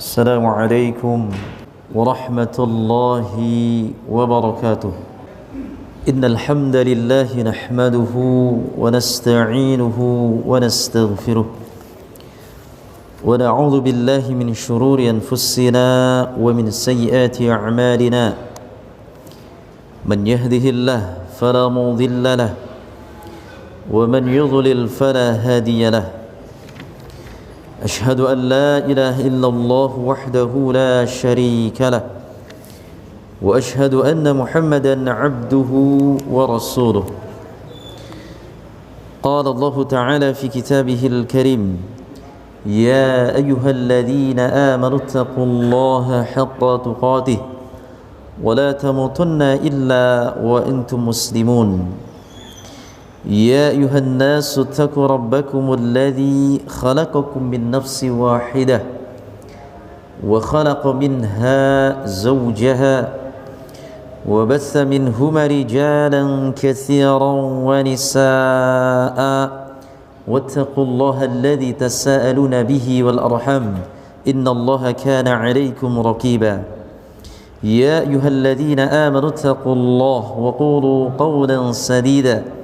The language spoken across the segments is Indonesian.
السلام عليكم ورحمة الله وبركاته. إن الحمد لله نحمده ونستعينه ونستغفره ونعوذ بالله من شرور أنفسنا ومن سيئات أعمالنا. من يهده الله فلا مضل له ومن يضلل فلا هادي له. أشهد أن لا إله إلا الله وحده لا شريك له وأشهد أن محمدا عبده ورسوله. قال الله تعالى في كتابه الكريم: يا أيها الذين آمنوا اتقوا الله حق تقاته ولا تموتن إلا وأنتم مسلمون. يا أيها الناس اتقوا ربكم الذي خلقكم من نفس واحدة وخلق منها زوجها وبث منهما رجالا كثيرا ونساء واتقوا الله الذي تساءلون به والأرحام إن الله كان عليكم رقيبا. يا أيها الذين آمنوا اتقوا الله وقولوا قولا سديدا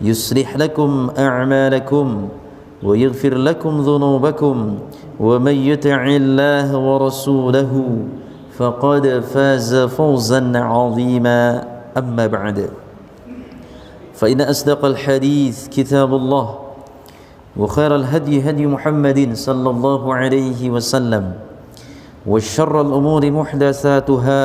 يصلح لكم أعمالكم ويغفر لكم ذنوبكم ومن يطع الله ورسوله فقد فاز فوزا عظيما. أما بعد، فإن أصدق الحديث كتاب الله وخير الهدي هدي محمد صلى الله عليه وسلم وشر الأمور محدثاتها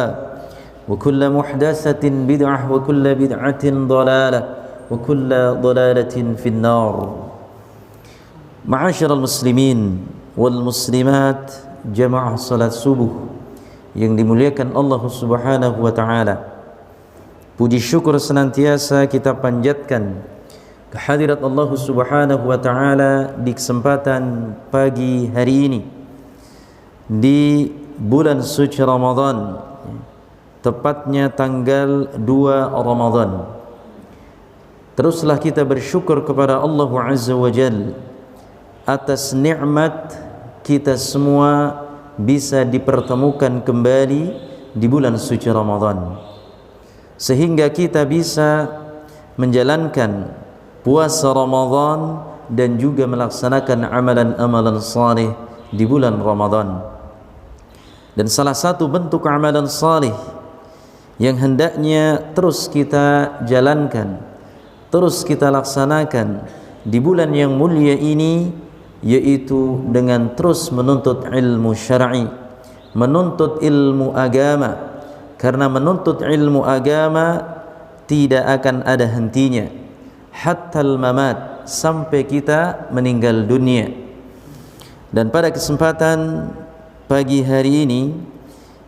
وكل محدثة بدعة وكل بدعة ضلالة وكل ضلالة في النار. Ma'asyiral muslimin wal muslimat, jamaah salat subuh yang dimuliakan Allah Subhanahu wa taala. Puji syukur senantiasa kita panjatkan kehadirat Allah Subhanahu wa taala di kesempatan pagi hari ini di bulan suci Ramadan, tepatnya tanggal 2 Ramadan. Teruslah kita bersyukur kepada Allah Azza wa Jalla atas nikmat kita semua bisa dipertemukan kembali di bulan suci Ramadan, sehingga kita bisa menjalankan puasa Ramadan dan juga melaksanakan amalan-amalan saleh di bulan Ramadan. Dan salah satu bentuk amalan saleh yang hendaknya terus kita jalankan, terus kita laksanakan di bulan yang mulia ini, yaitu dengan terus menuntut ilmu syar'i, menuntut ilmu agama. Karena menuntut ilmu agama tidak akan ada hentinya hattal mamat, sampai kita meninggal dunia. Dan pada kesempatan pagi hari ini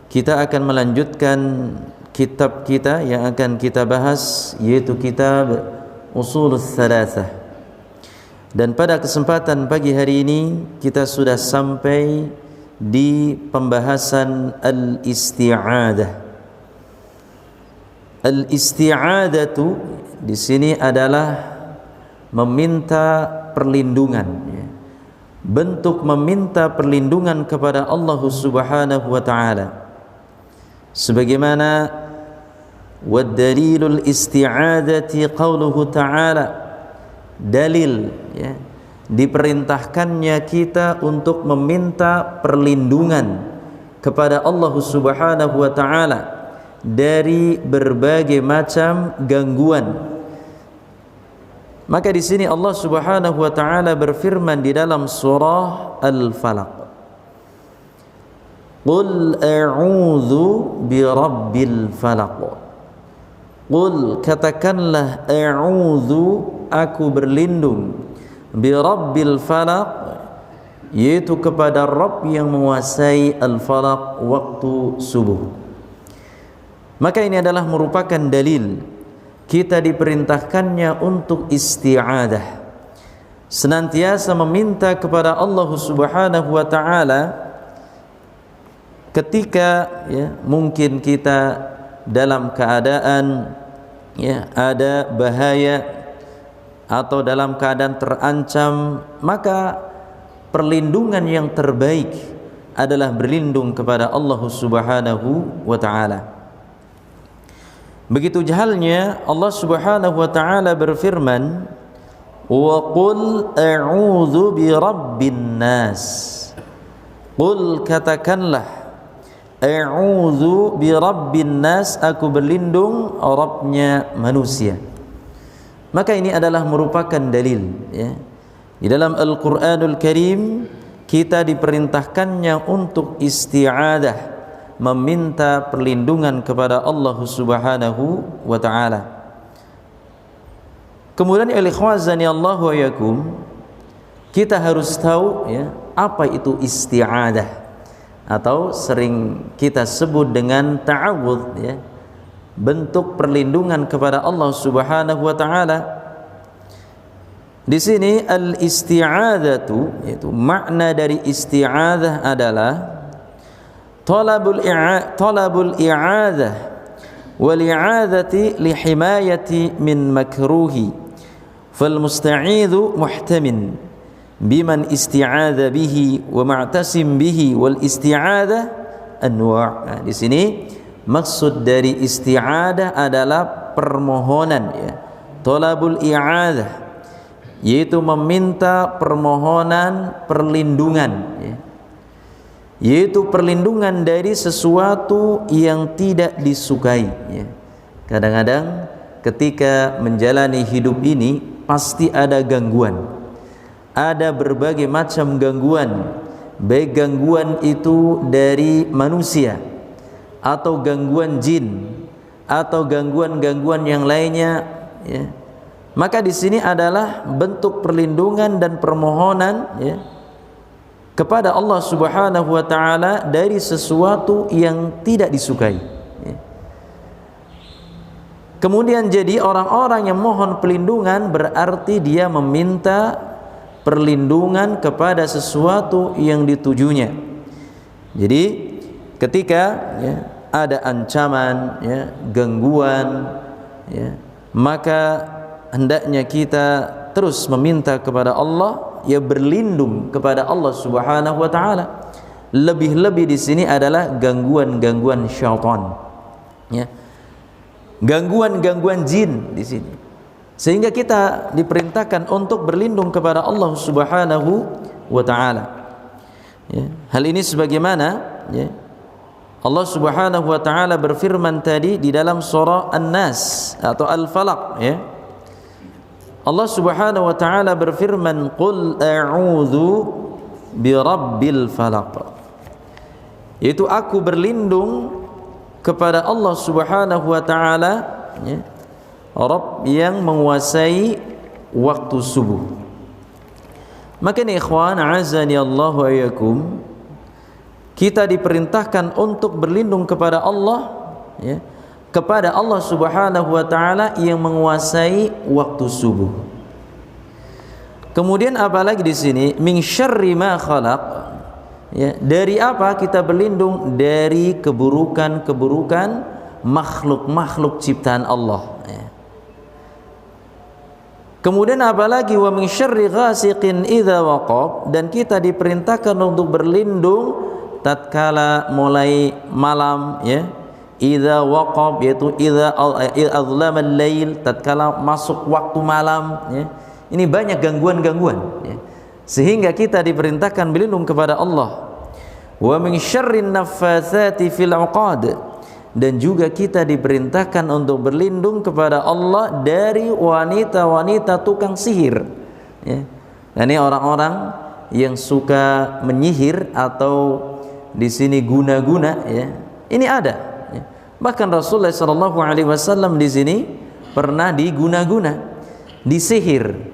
kita akan melanjutkan kitab kita yang akan kita bahas, yaitu kitab Ushulus Tsalatsah. Dan pada kesempatan pagi hari ini kita sudah sampai di pembahasan al-isti'adah. Al-isti'adatu di sini adalah meminta perlindungan, bentuk meminta perlindungan kepada Allah Subhanahu wa taala. Sebagaimana wadalilul isti'adati qauluhu ta'ala, dalil diperintahkannya kita untuk meminta perlindungan kepada Allah Subhanahu wa taala dari berbagai macam gangguan. Maka di sini Allah Subhanahu wa taala berfirman di dalam surah Al-Falaq, Qul a'udzu birabbil falaq. Qul, katakanlah, a'udzu, aku berlindung, birabbil falaq, yaitu kepada Rabb yang menguasai al-falaq, waktu subuh. Maka ini adalah merupakan dalil kita diperintahkannya untuk isti'adah, senantiasa meminta kepada Allah Subhanahu wa taala ketika mungkin kita dalam keadaan ada bahaya atau dalam keadaan terancam, maka perlindungan yang terbaik adalah berlindung kepada Allah Subhanahu wa taala. Begitu halnya Allah Subhanahu wa taala berfirman, "Wa qul a'udzu birabbin nas." Qul, katakanlah, a'udzu birabbin nas, aku berlindung Rabbnya manusia. Maka ini adalah merupakan dalil, ya. Di dalam Al-Qur'anul Karim kita diperintahkannya untuk isti'adah, meminta perlindungan kepada Allah Subhanahu wa taala. Kemudian ikhwazani Allah wa yakum, kita harus tahu, ya, apa itu isti'adah, atau sering kita sebut dengan ta'awudz, ya, bentuk perlindungan kepada Allah Subhanahu wa taala. Di sini al-isti'adzatu, yaitu makna dari isti'adzah adalah talabul i'adzah wal i'adzati li himayati min makruhi, fal musta'idzu muhtamin biman isti'adza bihi wa ma'tasim bihi, wal isti'adzah anwa'. Di sini maksud dari isti'adah adalah permohonan, ya, talabul i'adzah, yaitu meminta permohonan perlindungan, ya, yaitu perlindungan dari sesuatu yang tidak disukai, ya. Kadang-kadang ketika menjalani hidup ini pasti ada gangguan, ada berbagai macam gangguan, baik gangguan itu dari manusia atau gangguan jin atau gangguan-gangguan yang lainnya, ya. Maka di sini adalah bentuk perlindungan dan permohonan, ya, kepada Allah Subhanahu wa taala dari sesuatu yang tidak disukai, ya. Kemudian jadi orang-orang yang mohon perlindungan berarti dia meminta perlindungan kepada sesuatu yang ditujunya. Jadi ketika, ya, ada ancaman, ya, gangguan, ya, maka hendaknya kita terus meminta kepada Allah, ya, berlindung kepada Allah Subhanahu wa taala. Lebih-lebih di sini adalah gangguan-gangguan syaitan, ya, gangguan-gangguan jin di sini. Sehingga kita diperintahkan untuk berlindung kepada Allah Subhanahu wa taala, ya. Hal ini sebagaimana, ya, Allah Subhanahu wa taala berfirman tadi di dalam surah An-Nas atau Al-Falaq, ya. Allah Subhanahu wa taala berfirman, "Qul a'udzu birabbil falaq." Yaitu aku berlindung kepada Allah Subhanahu wa taala, ya, Rabb yang menguasai waktu subuh. Maka nih ikhwan, azani Allah wa iyyakum, kita diperintahkan untuk berlindung kepada Allah, ya, kepada Allah Subhanahu wa taala yang menguasai waktu subuh. Kemudian apalagi di sini, min syarri ma khalaq, ya, dari apa kita berlindung? Dari keburukan-keburukan makhluk-makhluk ciptaan Allah, ya. Kemudian apalagi wa min syarri ghasiqin idza waqab, dan kita diperintahkan untuk berlindung tatkala mulai malam, ya, idza waqab, yaitu idza azlama al-lail, tatkala masuk waktu malam, ya. Ini banyak gangguan-gangguan, ya. Sehingga kita diperintahkan berlindung kepada Allah. Wa min syarrin naffatsati fil 'uqad, dan juga kita diperintahkan untuk berlindung kepada Allah dari wanita-wanita tukang sihir, ya. Ini orang-orang yang suka menyihir atau di sini guna-guna, ya. Ini ada. Bahkan Rasulullah SAW di sini pernah diguna-guna, disihir.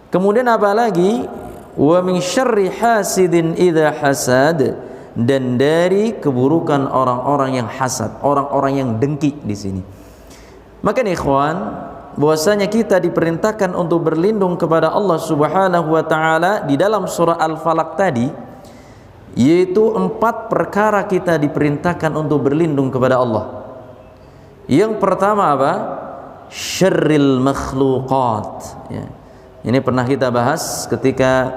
Kemudian apa lagi? Wa min syarri hasidin idza hasad, dan dari keburukan orang-orang yang hasad, orang-orang yang dengki di sini. Maka nih ikhwan, bahwasanya kita diperintahkan untuk berlindung kepada Allah Subhanahu wa taala di dalam surah Al-Falaq tadi, yaitu 4 perkara kita diperintahkan untuk berlindung kepada Allah. Yang pertama apa? Syarril makhluqat, ya. Ini pernah kita bahas ketika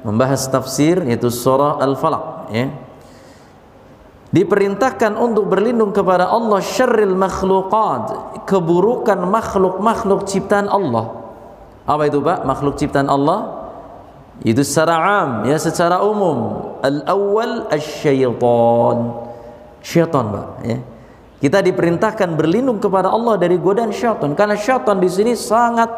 membahas tafsir, yaitu surah Al-Falaq, ya. Diperintahkan untuk berlindung kepada Allah syarril makhluqat, keburukan makhluk-makhluk ciptaan Allah. Apa itu Pak? Makhluk ciptaan Allah itu secara am, ya, secara umum. Al-awwal asy-syaitan. Syaitan, Pak, ya. Kita diperintahkan berlindung kepada Allah dari godaan syaitan, karena syaitan di sini sangat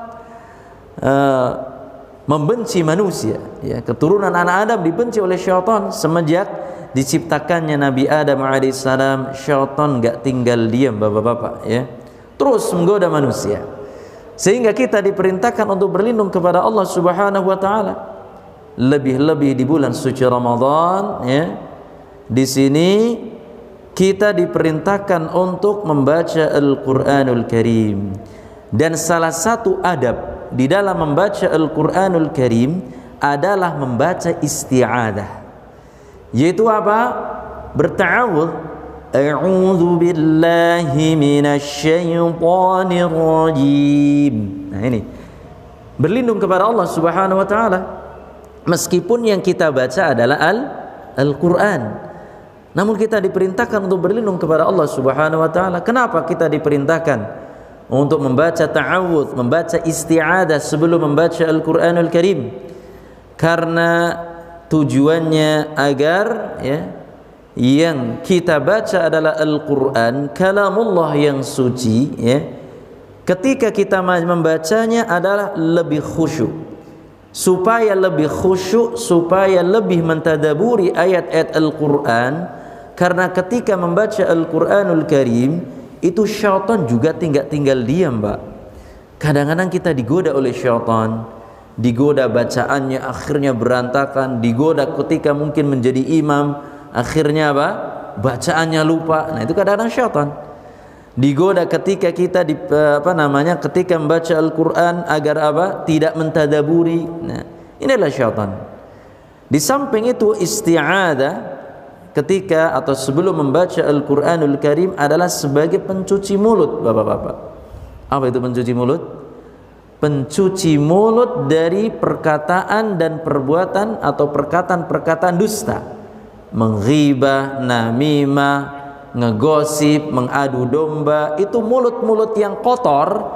membenci manusia, ya. Keturunan anak Adam dibenci oleh syaitan semenjak diciptakannya Nabi Adam alaihissalam. Syaitan enggak tinggal diam, Bapak-bapak, ya. Terus menggoda manusia. Sehingga kita diperintahkan untuk berlindung kepada Allah Subhanahu wa taala. Lebih-lebih di bulan suci Ramadan, ya. Di sini kita diperintahkan untuk membaca Al-Qur'anul Karim. Dan salah satu adab di dalam membaca Al-Qur'anul Karim adalah membaca isti'adah. Yaitu apa? Berta'awudz. A'udzu billahi minasyaitonir rajim. Nah, ini berlindung kepada Allah Subhanahu wa taala. Meskipun yang kita baca adalah Al-Qur'an, namun kita diperintahkan untuk berlindung kepada Allah Subhanahu wa taala. Kenapa kita diperintahkan untuk membaca ta'awudz, membaca isti'adah sebelum membaca Al-Qur'anul Karim? Karena tujuannya agar, ya, yang kita baca adalah Al-Qur'an, kalamullah yang suci, ya. Ketika kita membacanya adalah lebih khusyuk, supaya lebih khusyuk, supaya lebih mentadaburi ayat-ayat Al-Qur'an. Karena ketika membaca Al-Qur'anul Karim itu syaitan juga tinggal diam, Pak. Kadang-kadang kita digoda oleh syaitan, digoda bacaannya akhirnya berantakan, digoda ketika mungkin menjadi imam akhirnya apa? Bacaannya lupa. Nah, itu kadang-kadang syaitan. Digoda ketika kita ketika membaca Al-Qur'an agar apa? Tidak mentadaburi. Nah, inilah syaitan. Di samping itu isti'adah ketika atau sebelum membaca Al-Qur'anul Karim adalah sebagai pencuci mulut, Bapak-bapak. Apa itu pencuci mulut? Pencuci mulut dari perkataan dan perbuatan atau perkataan-perkataan dusta. Menghibah, namimah, ngegosip, mengadu domba. Itu mulut-mulut yang kotor.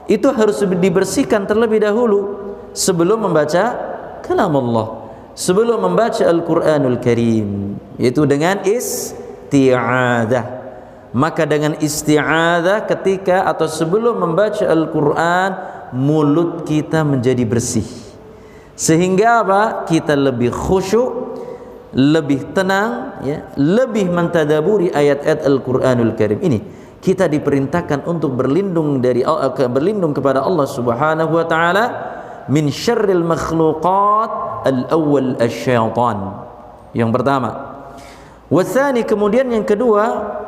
Itu harus dibersihkan terlebih dahulu sebelum membaca kalam Allah, sebelum membaca Al-Qur'anul Karim, yaitu dengan isti'adah. Maka dengan isti'adah ketika atau sebelum membaca Al-Qur'an, mulut kita menjadi bersih. Sehingga apa? Kita lebih khusyuk, lebih tenang, ya, lebih mentadaburi ayat-ayat Al-Qur'anul Karim. Ini kita diperintahkan untuk berlindung kepada Allah Subhanahu wa taala min syarril makhluqat. Al-awwal asy-syaitan. Yang pertama. Watsani, kemudian yang kedua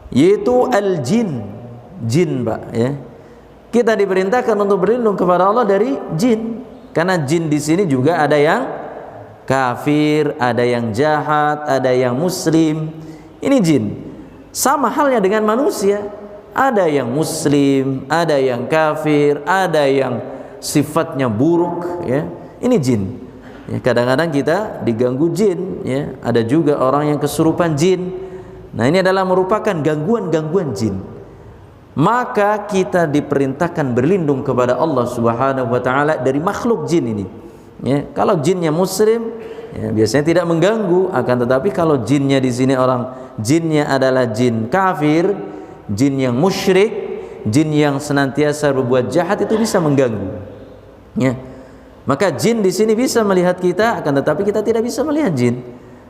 yaitu al-jin. Jin, Pak, ya. Kita diperintahkan untuk berlindung kepada Allah dari jin. Karena jin di sini juga ada yang kafir, ada yang jahat, ada yang muslim. Ini jin. Sama halnya dengan manusia. Ada yang muslim, ada yang kafir, ada yang sifatnya buruk, ya. Ini jin. Ya, kadang-kadang kita diganggu jin, ya. Ada juga orang yang kesurupan jin. Nah, ini adalah merupakan gangguan-gangguan jin. Maka kita diperintahkan berlindung kepada Allah Subhanahu wa taala dari makhluk jin ini. Ya, kalau jinnya muslim, ya, biasanya tidak mengganggu. Akan tetapi kalau jinnya di sini jinnya adalah jin kafir, jin yang musyrik, jin yang senantiasa berbuat jahat, itu bisa mengganggu. Ya, maka jin di sini bisa melihat kita, akan tetapi kita tidak bisa melihat jin.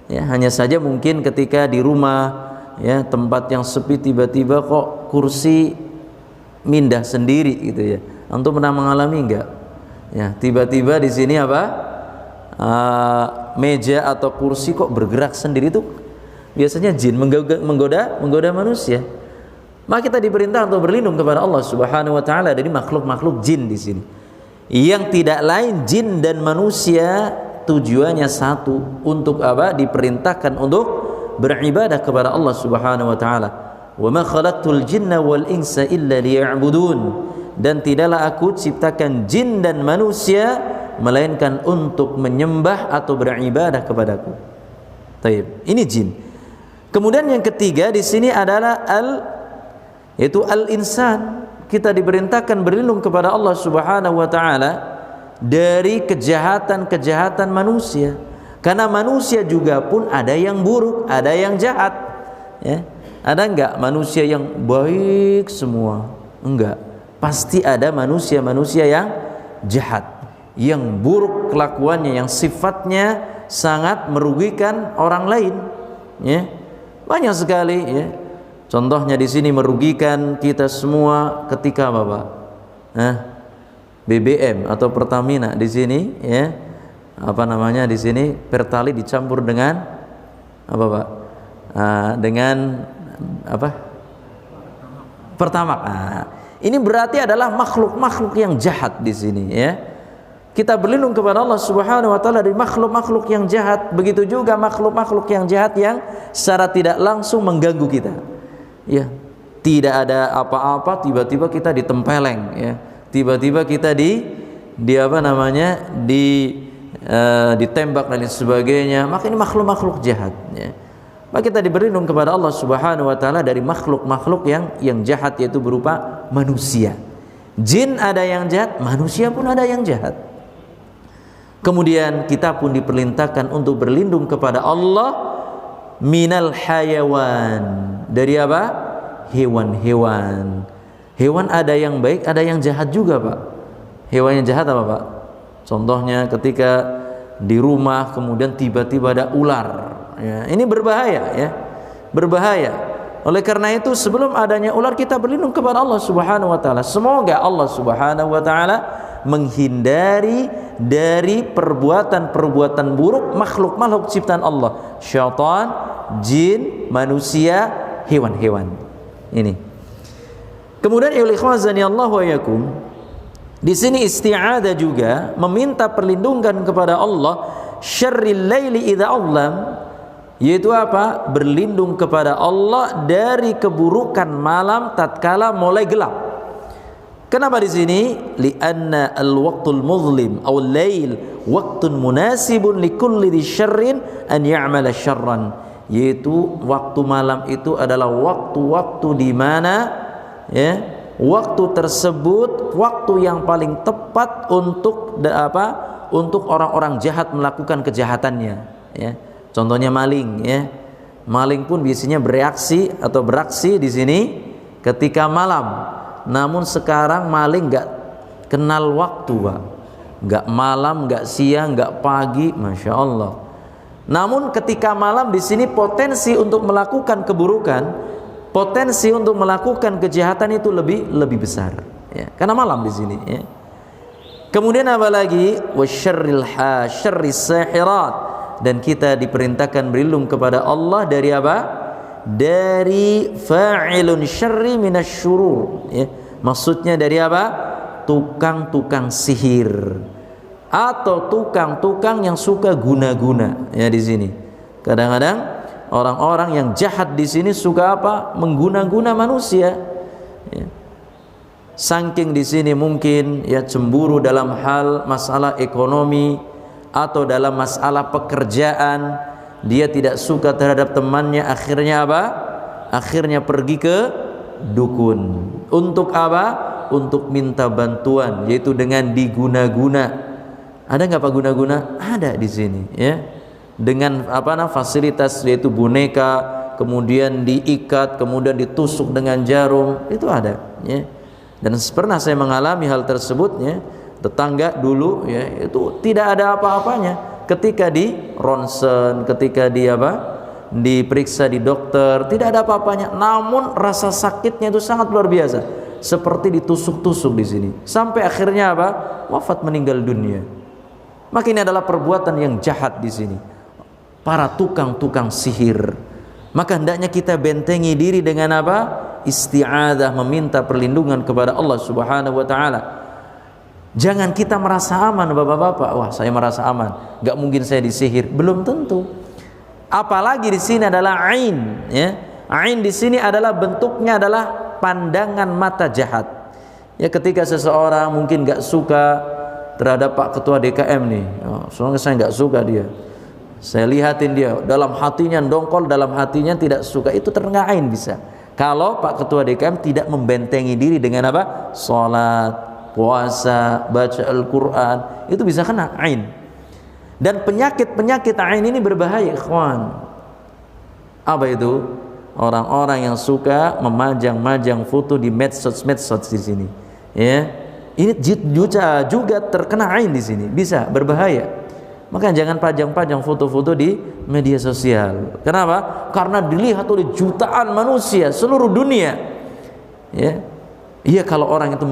Ya, hanya saja mungkin ketika di rumah, ya, tempat yang sepi, tiba-tiba kok kursi mindah sendiri, gitu ya. Antum pernah mengalami enggak? Ya, tiba-tiba di sini apa? Meja atau kursi kok bergerak sendiri, itu biasanya jin menggoda manusia. Maka kita diperintah untuk berlindung kepada Allah Subhanahu wa taala dari makhluk-makhluk jin di sini. Yang tidak lain, jin dan manusia tujuannya satu, untuk apa? Diperintahkan untuk beribadah kepada Allah Subhanahu wa taala. Wa ma khalaqtul jinna wal insa illa liya'budun. Dan tidaklah aku ciptakan jin dan manusia melainkan untuk menyembah atau beribadah kepadaku. Taib. Ini jin. Kemudian yang ketiga di sini adalah yaitu al-insan. Kita diperintahkan berlindung kepada Allah Subhanahu wa taala dari kejahatan-kejahatan manusia. Karena manusia juga pun ada yang buruk, ada yang jahat. Ya. Ada enggak manusia yang baik semua? Enggak. Pasti ada manusia-manusia yang jahat, yang buruk kelakuannya, yang sifatnya sangat merugikan orang lain. Ya. Banyak sekali. Ya. Contohnya di sini merugikan kita semua ketika apa, Pak? BBM atau Pertamina di sini, ya. Apa namanya di sini? Pertalite dicampur dengan apa, Pak? Dengan apa? Pertamax. Ini berarti adalah makhluk-makhluk yang jahat di sini, ya. Kita berlindung kepada Allah Subhanahu wa taala dari makhluk-makhluk yang jahat, begitu juga makhluk-makhluk yang jahat yang secara tidak langsung mengganggu kita. Ya. Tidak ada apa-apa tiba-tiba kita ditempeleng, ya. Tiba-tiba kita di apa namanya? Ditembak dan sebagainya. Maka ini makhluk-makhluk jahat, ya. Maka kita berlindung kepada Allah Subhanahu wa taala dari makhluk-makhluk yang jahat, yaitu berupa manusia. Jin ada yang jahat, manusia pun ada yang jahat. Kemudian kita pun diperintahkan untuk berlindung kepada Allah minal hayawan. Dari apa? Hewan-hewan. Hewan ada yang baik, ada yang jahat juga, Pak. Hewan yang jahat apa, Pak? Contohnya ketika di rumah kemudian tiba-tiba ada ular. Ya, ini berbahaya, ya, berbahaya. Oleh karena itu sebelum adanya ular kita berlindung kepada Allah Subhanahu wa taala. Semoga Allah Subhanahu wa taala menghindari dari perbuatan-perbuatan buruk makhluk-makhluk ciptaan Allah, syaitan, jin, manusia, hewan-hewan. Ini. Kemudian ya ikhwazani Allah wa yakum, di sini isti'adzah juga meminta perlindungan kepada Allah syarril laili idza adlam, yaitu apa? Berlindung kepada Allah dari keburukan malam tatkala mulai gelap. Kenapa di sini? Li'anna al-waqtul muzlim aw al-lail waqtun munasibun likulli dhi syarrin an ya'mala syarran. Yaitu waktu malam itu adalah waktu-waktu di mana, ya, waktu tersebut waktu yang paling tepat untuk untuk orang-orang jahat melakukan kejahatannya, ya. Contohnya maling, ya. Maling pun biasanya bereaksi atau beraksi di sini ketika malam. Namun sekarang maling nggak kenal waktu, Pak. Nggak malam, nggak siang, nggak pagi, masya Allah. Namun ketika malam di sini potensi untuk melakukan keburukan, potensi untuk melakukan kejahatan itu lebih besar, ya. Karena malam di sini, ya. Kemudian apa lagi? Wasyarris sahirat, dan kita diperintahkan berlindung kepada Allah dari apa? Dari fa'ilun syarri minasyurur, ya. Maksudnya dari apa? Tukang-tukang sihir atau tukang-tukang yang suka guna-guna, ya. Di sini kadang-kadang orang-orang yang jahat di sini suka apa? Mengguna-guna manusia, ya. Saking di sini mungkin, ya, cemburu dalam hal masalah ekonomi atau dalam masalah pekerjaan, dia tidak suka terhadap temannya, akhirnya apa? Akhirnya pergi ke dukun. Untuk apa? Untuk minta bantuan, yaitu dengan diguna-guna. Ada nggak Pak guna-guna? Ada di sini, ya. Dengan fasilitas, yaitu boneka, kemudian diikat, kemudian ditusuk dengan jarum, itu ada, ya. Dan pernah saya mengalami hal tersebut, ya. Tetangga dulu, ya, itu tidak ada apa-apanya. Ketika di ronsen, ketika diperiksa di dokter, tidak ada apa-apanya. Namun rasa sakitnya itu sangat luar biasa, seperti ditusuk-tusuk di sini. Sampai akhirnya apa? Wafat, meninggal dunia. Maka ini adalah perbuatan yang jahat di sini. Para tukang-tukang sihir. Maka hendaknya kita bentengi diri dengan apa? Isti'adzah, meminta perlindungan kepada Allah Subhanahu wa taala. Jangan kita merasa aman, Bapak-bapak. Wah, saya merasa aman, nggak mungkin saya disihir. Belum tentu. Apalagi di sini adalah ain, ya. Ain di sini adalah bentuknya adalah pandangan mata jahat. Ya, ketika seseorang mungkin nggak suka terhadap Pak Ketua DKM nih, soalnya saya nggak suka dia, saya lihatin dia dalam hatinya dongkol, dalam hatinya tidak suka, itu terkena ain bisa. Kalau Pak Ketua DKM tidak membentengi diri dengan apa? Salat, puasa, baca Al-Quran, itu bisa kena ain. Dan penyakit ain ini berbahaya, ikhwan. Apa itu? Orang-orang yang suka memajang-majang foto di medsos di sini, ya. Ini juga terkena ain di sini, bisa berbahaya. Maka jangan pajang-pajang foto-foto di media sosial. Kenapa? Karena dilihat oleh jutaan manusia seluruh dunia. Ya. Iya, kalau orang itu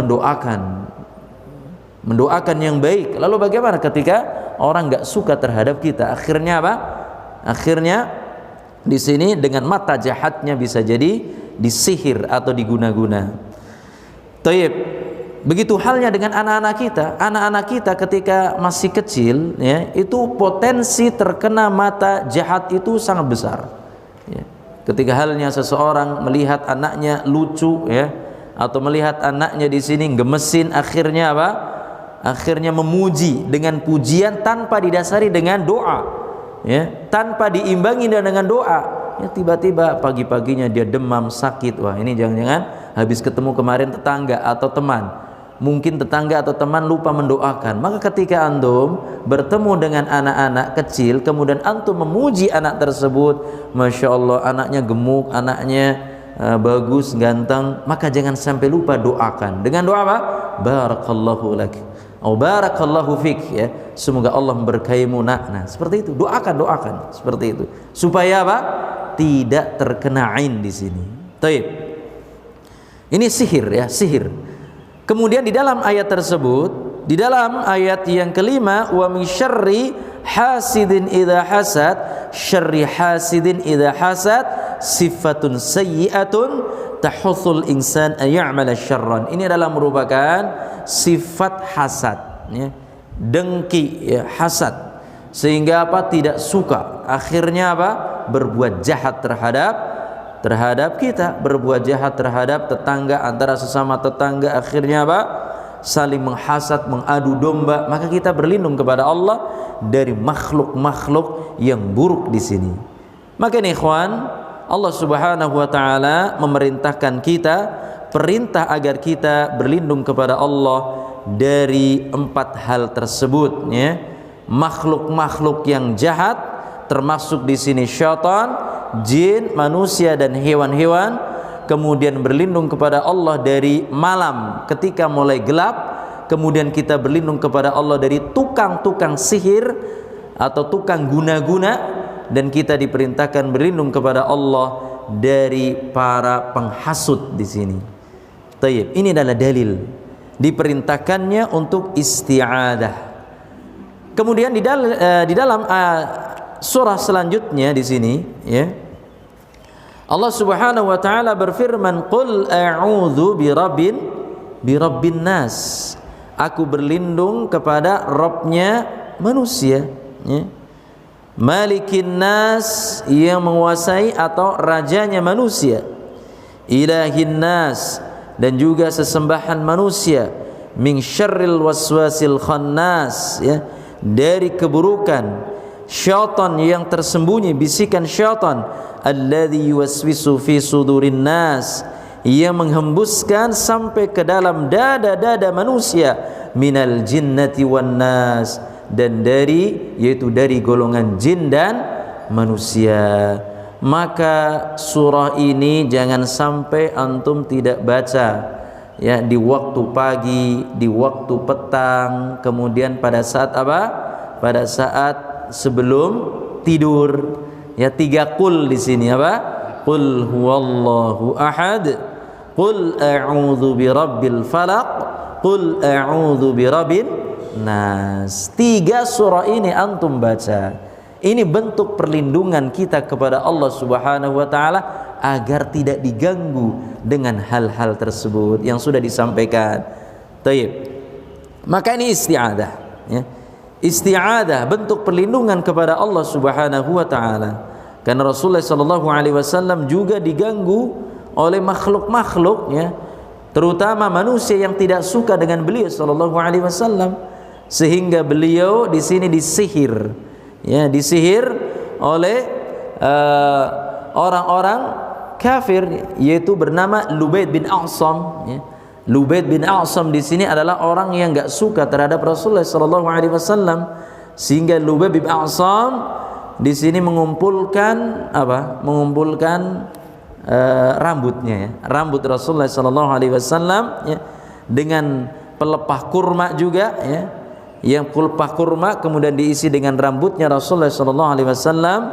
mendoakan yang baik. Lalu bagaimana ketika orang nggak suka terhadap kita? Akhirnya apa? Akhirnya di sini dengan mata jahatnya bisa jadi disihir atau diguna-guna. Taib. Begitu halnya dengan anak-anak kita. Anak-anak kita ketika masih kecil, ya, itu potensi terkena mata jahat itu sangat besar. Ya. Ketika halnya seseorang melihat anaknya lucu, ya, atau melihat anaknya di sini gemesin, akhirnya apa? Akhirnya memuji dengan pujian tanpa didasari dengan doa, ya, tanpa diimbangi dengan doa. Ya, tiba-tiba pagi-paginya dia demam, sakit. Wah, ini jangan-jangan habis ketemu kemarin tetangga atau teman. Mungkin tetangga atau teman lupa mendoakan. Maka ketika antum bertemu dengan anak-anak kecil, kemudian antum memuji anak tersebut, Masya Allah anaknya gemuk, anaknya bagus, ganteng, maka jangan sampai lupa doakan. Dengan doa apa? Barakallahu lak, atau barakallahu fik, ya, semoga Allah memberkahimu nak. Nah, seperti itu, doakan seperti itu, supaya apa? Tidak terkena ain di sini. Taib. Ini sihir, ya, sihir. Kemudian di dalam ayat tersebut, di dalam ayat yang kelima, wa min syarri hasidin idza hasad, syarri hasidin idza hasad sifatun sayyi'atun tahussul insan an ya'mala syarran. Ini adalah merupakan sifat hasad, ya, dengki, ya, hasad, sehingga apa? Tidak suka, akhirnya apa? Berbuat jahat terhadap kita, berbuat jahat terhadap tetangga, antara sesama tetangga, akhirnya apa? Saling menghasad, mengadu domba. Maka kita berlindung kepada Allah dari makhluk-makhluk yang buruk di sini. Maka ini ikhwan, Allah Subhanahu wa taala memerintahkan kita, perintah agar kita berlindung kepada Allah dari 4 hal tersebut, ya. Makhluk-makhluk yang jahat, termasuk di sini syaitan, jin, manusia dan hewan-hewan. Kemudian berlindung kepada Allah dari malam ketika mulai gelap. Kemudian kita berlindung kepada Allah dari tukang-tukang sihir atau tukang guna-guna, dan kita diperintahkan berlindung kepada Allah dari para penghasut di sini. Tayyib, ini adalah dalil diperintahkannya untuk isti'adah. Kemudian di dalam surah selanjutnya di sini, ya, Allah Subhanahu wa taala berfirman, "Qul a'udzu birabbin nas." Aku berlindung kepada Rabbnya manusia, ya. Malikin nas, yang menguasai atau rajanya manusia. Ilahin nas, dan juga sesembahan manusia. Min syarril waswasil khannas, ya, dari keburukan syaitan yang tersembunyi, bisikan syaitan, alladzi yuwaswisu fi sudurin nas, yang menghembuskan sampai ke dalam dada-dada manusia, minal jinnati wan nas, dan yaitu dari golongan jin dan manusia. Maka surah ini jangan sampai antum tidak baca, ya, di waktu pagi, di waktu petang, kemudian pada saat apa? Pada saat sebelum tidur, ya. 3 qul di sini apa? Qul huwallahu ahad, qul a'udzu birabbil falaq, qul a'udzu birabbin nas. 3 surah ini antum baca. Ini bentuk perlindungan kita kepada Allah Subhanahu wa taala agar tidak diganggu dengan hal-hal tersebut yang sudah disampaikan. Taib. Maka ini isti'adah, ya. Isti'adah bentuk perlindungan kepada Allah Subhanahu wa taala. Karena Rasulullah sallallahu alaihi wasallam juga diganggu oleh makhluk-makhluk, ya, terutama manusia yang tidak suka dengan beliau sallallahu alaihi wasallam. sehingga beliau di sini disihir, ya, disihir oleh orang-orang kafir, yaitu bernama Lubaid bin A'sam, ya. Lubaid bin A'sam di sini adalah orang yang enggak suka terhadap Rasulullah sallallahu alaihi wasallam, sehingga Lubaid bin A'sam di sini mengumpulkan apa? Mengumpulkan rambutnya, ya. Rambut Rasulullah sallallahu alaihi wasallam, ya, dengan pelepah kurma juga, ya. Yang pelepah kurma kemudian diisi dengan rambutnya Rasulullah sallallahu alaihi wasallam,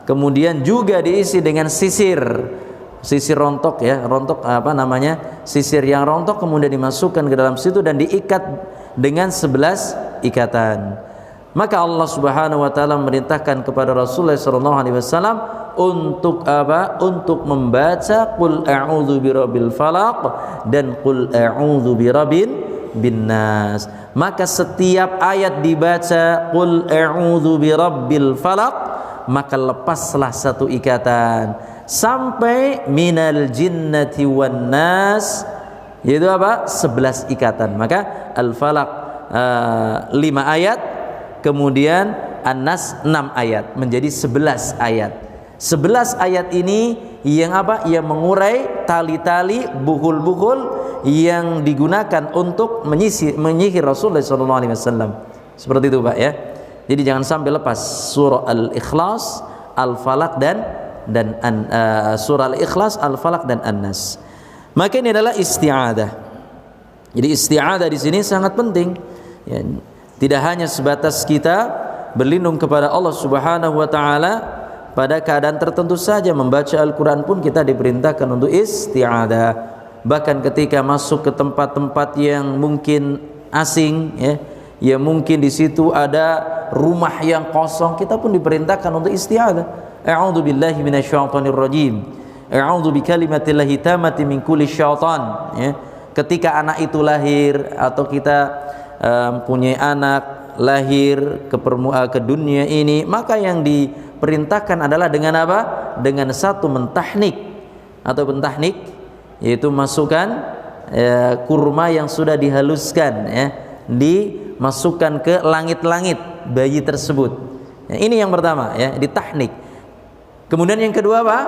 kemudian juga diisi dengan sisir rontok, ya, rontok apa namanya, sisir yang rontok kemudian dimasukkan ke dalam situ dan diikat dengan 11 ikatan. Maka Allah Subhanahu wa taala memerintahkan kepada Rasulullah sallallahu alaihi wasallam untuk apa? Untuk membaca qul a'udzu birabbil falaq dan qul a'udzu bin nas. Maka setiap ayat dibaca qul a'udzu birabbil falaq, maka lepaslah satu ikatan sampai minal jinnati wan nas, yaitu apa? 11 ikatan. Maka al-falaq 5 ayat, kemudian an-nas 6 ayat, menjadi 11 ayat. 11 ayat ini yang apa? Yang mengurai tali-tali, buhul-buhul yang digunakan untuk menyihir Rasulullah SAW. Seperti itu, Pak, ya. Jadi jangan sampai lepas surah Al-Ikhlas, Al-Falaq dan surah Al-Ikhlas, Al-Falaq dan An-Nas. Maka ini adalah isti'adah. Jadi isti'adah di sini sangat penting, ya. Tidak hanya sebatas kita berlindung kepada Allah Subhanahu wa taala pada keadaan tertentu saja, membaca Al-Qur'an pun kita diperintahkan untuk isti'adah. Bahkan ketika masuk ke tempat-tempat yang mungkin asing, ya, ya mungkin di situ ada rumah yang kosong, kita pun diperintahkan untuk isti'adah. A'udzu billahi minasyaitonir rajim. A'udzu bikalimatillahi tammati min kulli syaitan, ya. Ketika anak itu lahir atau kita punya anak lahir ke dunia ini, maka yang diperintahkan adalah dengan apa? Dengan satu mentahnik atau pentahnik, yaitu masukkan kurma yang sudah dihaluskan, ya, dimasukkan ke langit-langit bayi tersebut. Ya, ini yang pertama, ya, ditahnik. Kemudian yang kedua apa?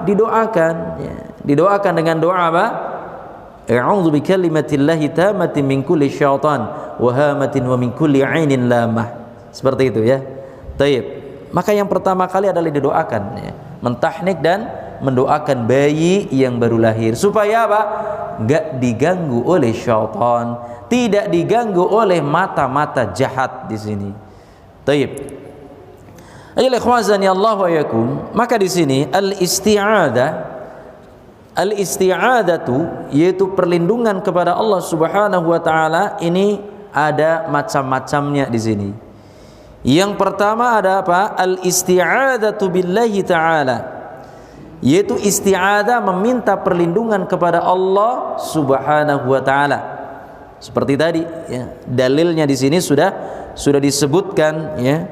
Didoakan, ya. Didoakan dengan doa apa? A'udzu bikalimatillahi tammati min kulli syaitan wa hamatin wa min kulli 'ainin lamah. Seperti itu, ya. Taib. Maka yang pertama kali adalah didoakan, ya. Mentahnik dan mendoakan bayi yang baru lahir supaya apa? Enggak diganggu oleh syaitan, tidak diganggu oleh mata-mata jahat di sini. Taib. Ayol ikhwazani Allah wa yakum. Maka di sini al-isti'adatu yaitu perlindungan kepada Allah Subhanahu wa taala, ini ada macam-macamnya di sini. Yang pertama ada apa? Al-isti'adatu billahi ta'ala, yaitu isti'adah meminta perlindungan kepada Allah Subhanahu wa taala. Seperti tadi, ya, dalilnya di sini sudah disebutkan, ya.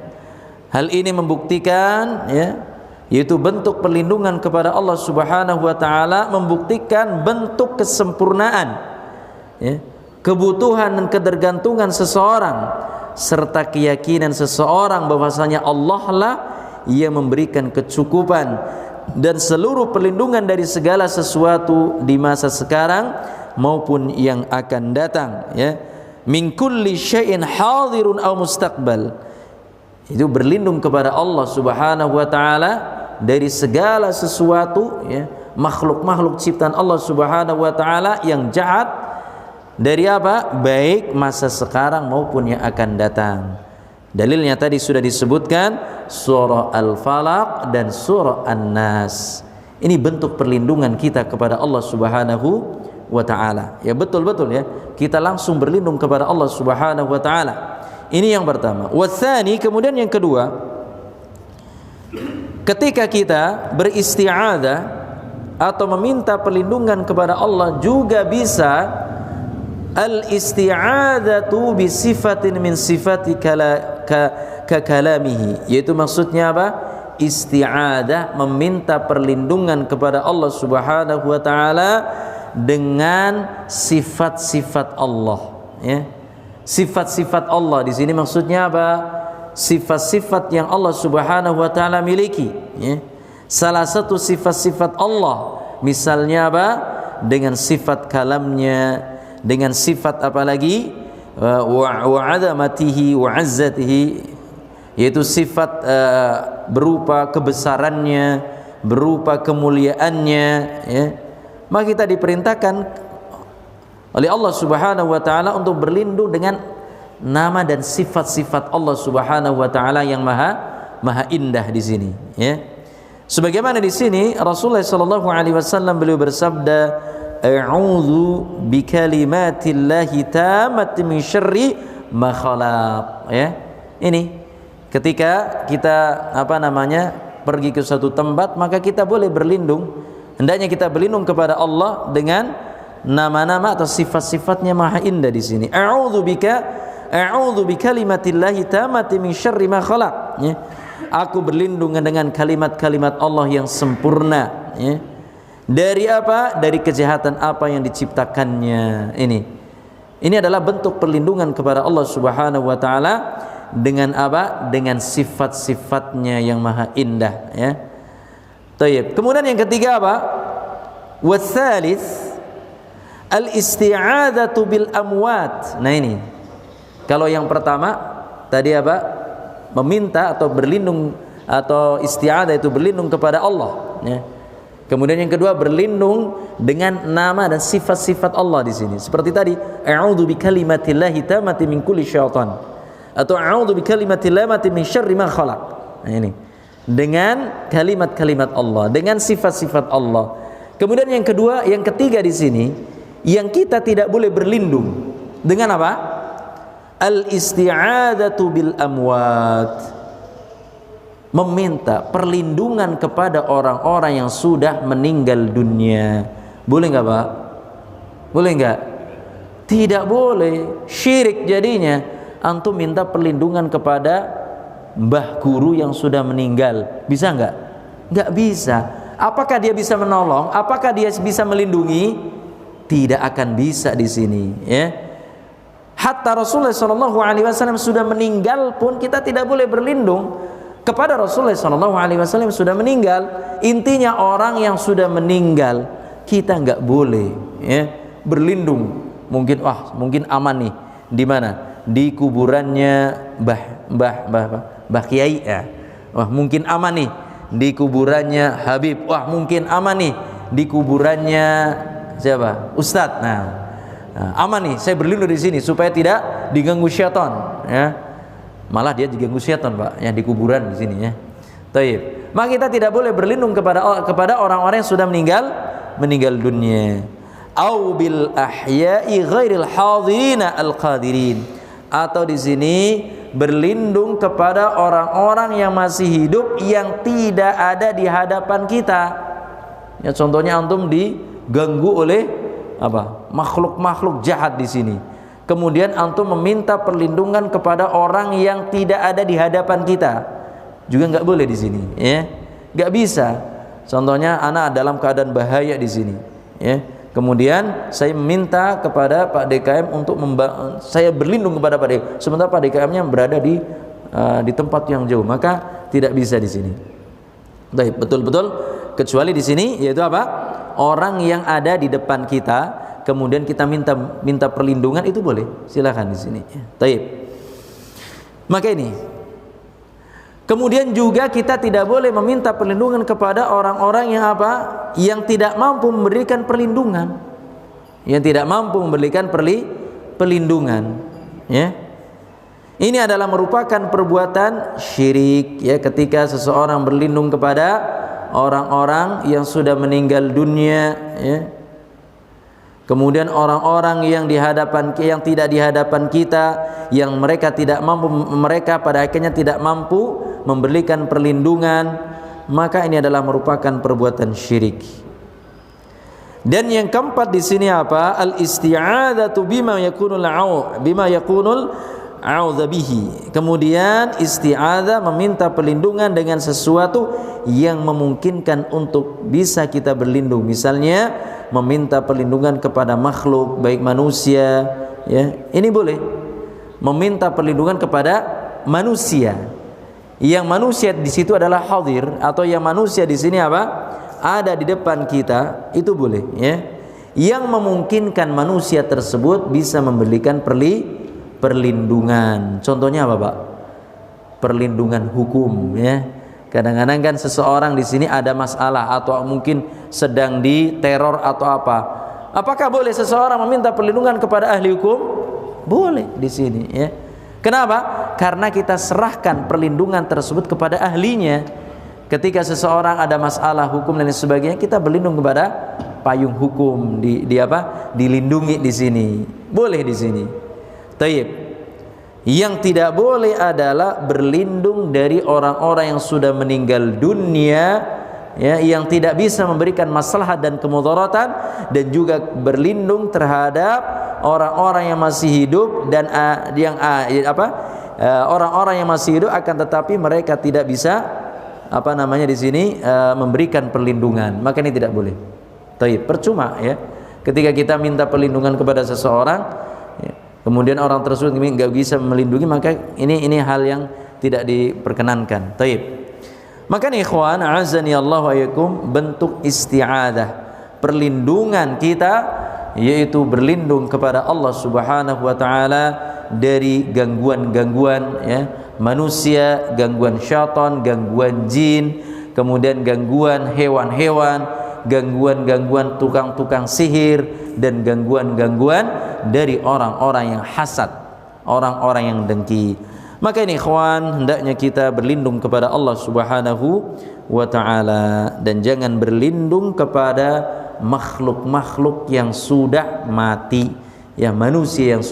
Hal ini membuktikan, ya, yaitu bentuk perlindungan kepada Allah Subhanahu wa taala, membuktikan bentuk kesempurnaan, ya, kebutuhan dan ketergantungan seseorang serta keyakinan seseorang bahwasanya Allah lah yang memberikan kecukupan dan seluruh perlindungan dari segala sesuatu di masa sekarang maupun yang akan datang, ya. Min kulli syai'in hadirun aw mustaqbal, itu berlindung kepada Allah Subhanahu wa taala dari segala sesuatu, ya, makhluk-makhluk ciptaan Allah Subhanahu wa taala yang jahat, dari apa? Baik masa sekarang maupun yang akan datang. Dalilnya tadi sudah disebutkan surah Al-Falaq dan surah An-Nas. Ini bentuk perlindungan kita kepada Allah Subhanahu wa taala. Ya, betul-betul, ya. Kita langsung berlindung kepada Allah Subhanahu wa taala. Ini yang pertama. Watsani, kemudian yang kedua, ketika kita beristi'adzah atau meminta perlindungan kepada Allah juga bisa al-isti'adzatu bi sifatin min sifati kalamihi, yaitu maksudnya apa? Isti'adzah meminta perlindungan kepada Allah Subhanahu wa taala dengan sifat-sifat Allah, ya. sifat-sifat Allah. Di sini maksudnya apa? Sifat-sifat yang Allah Subhanahu wa taala miliki, ya. Salah satu sifat-sifat Allah, misalnya apa? Dengan sifat kalamnya, dengan sifat apa lagi? Wa 'azamatihi wa 'azzatihi, yaitu sifat berupa kebesarannya, berupa kemuliaannya, ya. Maka kita diperintahkan oleh Allah Subhanahu wa taala untuk berlindung dengan nama dan sifat-sifat Allah Subhanahu wa taala yang maha indah di sini, ya. Sebagaimana di sini Rasulullah sallallahu alaihi wasallam beliau bersabda, a'udzu bikalimatillahi tammati min syarri ma khalaq, ya. Ini ketika kita pergi ke suatu tempat, maka kita boleh berlindung, hendaknya kita berlindung kepada Allah dengan nama-nama atau sifat-sifatnya maha indah di sini. A'udzu bikalimatillahi tammati min syarri ma khalaq, ya. Aku berlindung dengan kalimat-kalimat Allah yang sempurna, ya. Dari apa? Dari kejahatan apa yang diciptakannya. Ini adalah bentuk perlindungan kepada Allah Subhanahu wa taala dengan apa? Dengan sifat-sifatnya yang maha indah, ya. Tayyib. Kemudian yang ketiga apa? Watsalits al-isti'adzatu bil amwat. Nah, ini. Kalau yang pertama tadi apa? Meminta atau berlindung, atau isti'adzah itu berlindung kepada Allah, ya. Kemudian yang kedua berlindung dengan nama dan sifat-sifat Allah di sini. Seperti tadi, a'udzu bikalimatillahi tammati min kulli syaitan, atau a'udzu bikalimatillahi min syarri ma khalaq. Nah, ini dengan kalimat-kalimat Allah, dengan sifat-sifat Allah. Kemudian yang kedua, yang ketiga di sini, yang kita tidak boleh berlindung dengan apa? Al-isti'adzatu bil amwat, meminta perlindungan kepada orang-orang yang sudah meninggal dunia. Boleh nggak, Pak? Boleh nggak? Tidak boleh. Syirik jadinya. Antum minta perlindungan kepada mbah guru yang sudah meninggal. Bisa nggak? Nggak bisa. Apakah dia bisa menolong? Apakah dia bisa melindungi? Tidak akan bisa di sini, ya. Hatta Rasulullah sallallahu alaihi wasallam sudah meninggal pun kita tidak boleh berlindung kepada Rasulullah sallallahu alaihi wasallam sudah meninggal. Intinya orang yang sudah meninggal kita enggak boleh, ya, berlindung. Mungkin aman nih. Di mana? Di kuburannya Mbah Kiai, ya. Wah, mungkin aman nih di kuburannya Habib. Wah, mungkin aman nih di kuburannya siapa? Ustadz. Nah, aman nih, saya berlindung di sini supaya tidak diganggu syaitan, ya. Malah dia diganggu syaitan, Pak, yang di kuburan di sini, ya. Taib. Maka kita tidak boleh berlindung kepada orang-orang yang sudah meninggal dunia. Au bil ahya'i ghairil hadirina al-qadirin, atau di sini berlindung kepada orang-orang yang masih hidup yang tidak ada di hadapan kita. Ya, contohnya antum diganggu oleh apa? Makhluk-makhluk jahat di sini. Kemudian antum meminta perlindungan kepada orang yang tidak ada di hadapan kita. Juga nggak boleh di sini, ya. Nggak bisa. Contohnya anak dalam keadaan bahaya di sini, ya. Kemudian saya meminta kepada Pak DKM untuk saya berlindung kepada Pak DKM, sementara Pak DKM-nya berada di tempat yang jauh, maka tidak bisa di sini. Baik, betul-betul kecuali di sini, yaitu apa? Orang yang ada di depan kita, kemudian kita minta perlindungan, itu boleh, silakan di sini. Baik. Maka ini. Kemudian juga kita tidak boleh meminta perlindungan kepada orang-orang yang apa? Yang tidak mampu memberikan perlindungan. Yang tidak mampu memberikan perlindungan, ya. Ini adalah merupakan perbuatan syirik, ya, ketika seseorang berlindung kepada orang-orang yang sudah meninggal dunia, ya. Kemudian orang-orang yang tidak di hadapan kita, yang mereka pada akhirnya tidak mampu memberikan perlindungan, maka ini adalah merupakan perbuatan syirik. Dan yang keempat di sini apa? Al-isti'adzatu bima yakunul a'udzu bihi. Kemudian isti'adzah meminta perlindungan dengan sesuatu yang memungkinkan untuk bisa kita berlindung. Misalnya meminta perlindungan kepada makhluk, baik manusia, ya. Ini boleh. meminta perlindungan kepada manusia. Yang manusia di situ adalah hadir, atau yang manusia di sini apa? Ada di depan kita, itu boleh, ya. Yang memungkinkan manusia tersebut bisa memberikan perlindungan. Contohnya apa, Pak? Perlindungan hukum, ya. Kadang-kadang kan seseorang di sini ada masalah atau mungkin sedang diteror atau apa. Apakah boleh seseorang meminta perlindungan kepada ahli hukum? Boleh di sini, ya. Kenapa? Karena kita serahkan perlindungan tersebut kepada ahlinya. Ketika seseorang ada masalah hukum dan sebagainya, kita berlindung kepada payung hukum, dilindungi di sini. Boleh di sini. Taib. Yang tidak boleh adalah berlindung dari orang-orang yang sudah meninggal dunia, ya, yang tidak bisa memberikan maslahat dan kemudaratan, dan juga berlindung terhadap orang-orang yang masih hidup dan orang-orang yang masih hidup akan tetapi mereka tidak bisa di sini memberikan perlindungan. Maka ini tidak boleh. Taib, percuma, ya. Ketika kita minta perlindungan kepada seseorang, ya, kemudian orang tersebut nggak bisa melindungi, maka ini hal yang tidak diperkenankan. Taib. Maka nih ikhwan, azani Allah wa yakum, bentuk isti'adah, perlindungan kita, yaitu berlindung kepada Allah Subhanahu wa taala dari gangguan-gangguan, ya, manusia, gangguan syaitan, gangguan jin, kemudian gangguan hewan-hewan, gangguan-gangguan tukang-tukang sihir, dan gangguan-gangguan dari orang-orang yang hasad, orang-orang yang dengki. Maka ini ikhwan, hendaknya kita berlindung kepada Allah Subhanahu wa taala dan jangan berlindung kepada makhluk-makhluk yang sudah mati, ya, manusia yang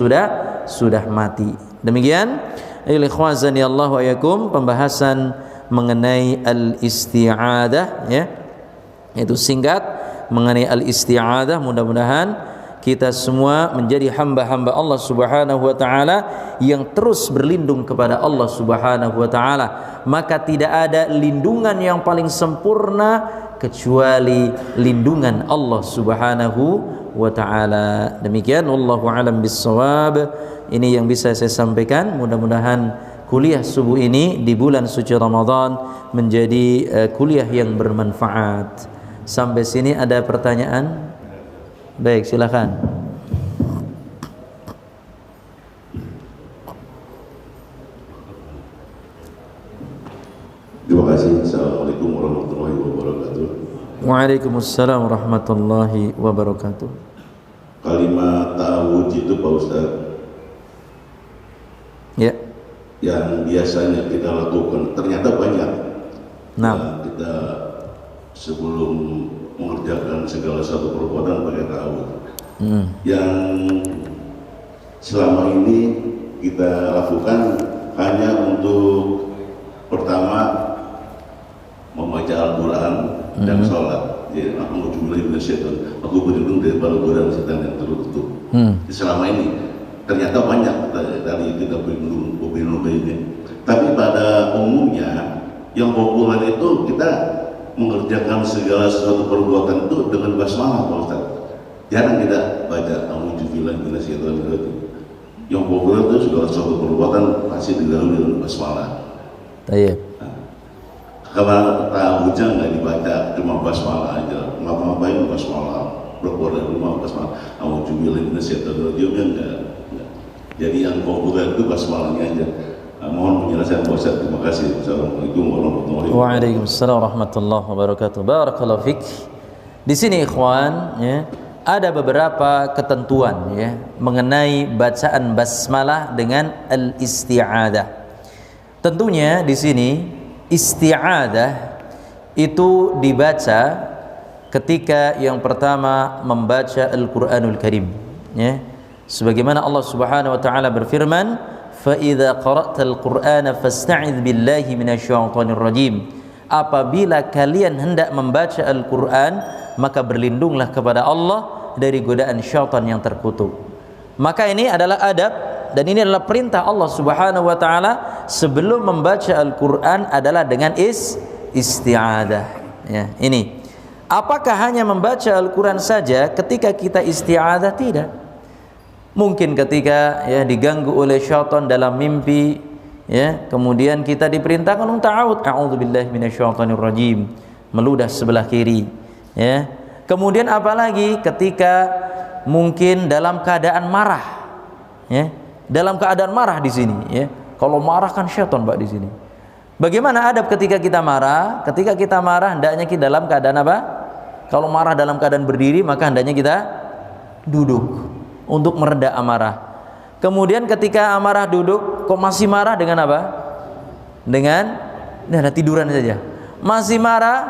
sudah mati. Demikian ikhwan Allah wa yakum, pembahasan mengenai al-isti'adah, ya. Itu singkat mengenai al-isti'adah. Mudah-mudahan kita semua menjadi hamba-hamba Allah Subhanahu wa taala yang terus berlindung kepada Allah Subhanahu wa taala. Maka tidak ada lindungan yang paling sempurna kecuali lindungan Allah Subhanahu wa taala. Demikian, wallahu alam bissawab. Ini yang bisa saya sampaikan. Mudah-mudahan kuliah subuh ini di bulan suci Ramadan menjadi kuliah yang bermanfaat. Sampai sini ada pertanyaan? Baik, silakan. Terima kasih. Assalamualaikum warahmatullahi wabarakatuh. Waalaikumsalam warahmatullahi wabarakatuh. Kalimat ta'awudz itu Pak Ustadz, ya, yang biasanya kita lakukan ternyata banyak. Nah, kita sebelum mengerjakan segala satu perbuatan pakai ta'awudz. Yang selama ini kita lakukan hanya untuk pertama membaca Al-Quran dan sholat. Ya, aku berlindung dari godaan setan yang tertutup. Selama ini ternyata banyak dari kita berlindung ini. Tapi pada umumnya yang populer itu kita mengerjakan segala sesuatu perbuatan itu dengan basmalah, Pak Ustaz. Jarang kita baca a'udzubillahi minasyaitonir rajim. Yang populer itu segala sesuatu perbuatan pasti didahului dengan basmalah. Tayyib. Kalau ta'awudznya nggak dibaca, cuma basmalah aja, ngapa-ngapain basmalah, berkeluar dari rumah basmalah, a'udzubillahi minasyaitonir rajim, enggak. Jadi yang populer itu basmalahnya aja. Mohon penjelasan Pak Ustaz. Terima kasih. Assalamualaikum warahmatullahi wabarakatuh. Waalaikumsalam warahmatullahi wabarakatuh. Barakallahu fik. Di sini ikhwan, ya, ada beberapa ketentuan, ya, mengenai bacaan basmalah dengan al-isti'adah. Tentunya di sini isti'adah itu dibaca ketika yang pertama membaca Al-Qur'anul Karim, ya. Sebagaimana Allah Subhanahu wa taala berfirman, "Fa idza qara'tal Qur'ana fasta'idz billahi minasyaitonir rajim." Apabila kalian hendak membaca Al-Qur'an, maka berlindunglah kepada Allah dari godaan syaitan yang terkutuk. Maka ini adalah adab dan ini adalah perintah Allah Subhanahu wa taala sebelum membaca Al-Qur'an adalah dengan isti'adah, ya. Ini. Apakah hanya membaca Al-Qur'an saja ketika kita isti'adah? Tidak. Mungkin ketika ya diganggu oleh syaitan dalam mimpi, ya, kemudian kita diperintahkan untuk ta'awud, a'udzubillahi minasyaitonir rajim, meludah sebelah kiri, ya. Kemudian apalagi ketika mungkin dalam keadaan marah, ya. Dalam keadaan marah di sini, ya. Kalau marah kan syaitan, Pak, di sini. Bagaimana adab ketika kita marah? Ketika kita marah hendaknya kita dalam keadaan apa? Kalau marah dalam keadaan berdiri, maka hendaknya kita duduk untuk mereda amarah. Kemudian ketika amarah duduk, kok masih marah, dengan apa? Dengan tiduran saja. Masih marah,